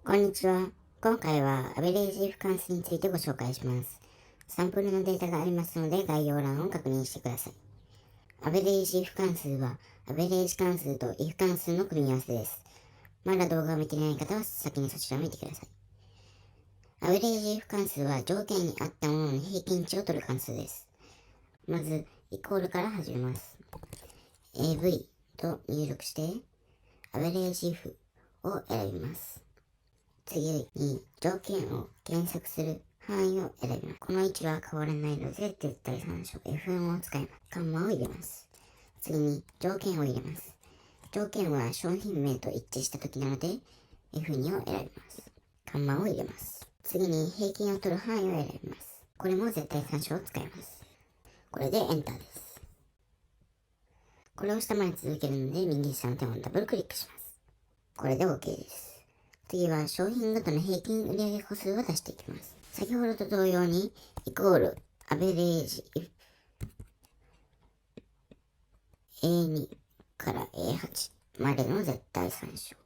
こんにちは。今回はアベレージif関数についてご紹介します。サンプルのデータがありますので概要欄を確認してください。アベレージif関数はアベレージ関数と if 関数の組み合わせです。まだ動画を見ていない方は先にそちらを見てください。アベレージif関数は条件に合ったものの平均値を取る関数です。まず、イコールから始めます。AV と入力して、アベレージ if を選びます。次に条件を検索する範囲を選びます。この位置は変わらないので絶対参照 F1 を使います。カンマを入れます。次に条件を入れます。条件は商品名と一致した時なので F2 を選びます。カンマを入れます。次に平均を取る範囲を選びます。これも絶対参照を使います。これでエンターです。これを下まで続けるので右下の点をダブルクリックします。これで OK です。次は商品ごとの平均売上個数を出していきます。先ほどと同様に、イコール、アベレージ、A2 から A8 までの絶対参照。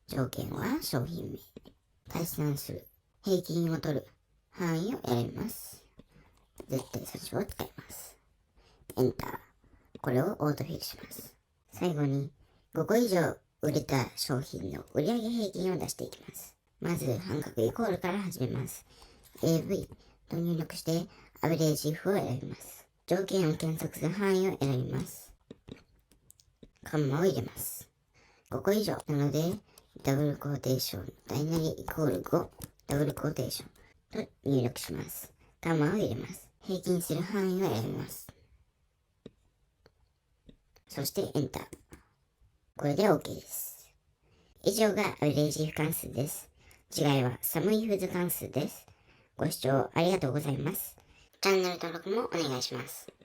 条件は商品名。足し算する。平均を取る範囲を選びます。絶対参照を使います。エンター。これをオートフィルします。最後に、5個以上売れた商品の売上平均を出していきます。まず、半角イコールから始めます。AV と入力して、アベレージ if を選びます。条件を検索する範囲を選びます。カンマを入れます。5個以上なので、ダブルコーテーション、大なりイコール5、ダブルコーテーションと入力します。カンマを入れます。平均する範囲を選びます。そしてエンター。これで OK です。以上がアベレージ if 関数です。違いはサムイフズ関数です。ご視聴ありがとうございます。チャンネル登録もお願いします。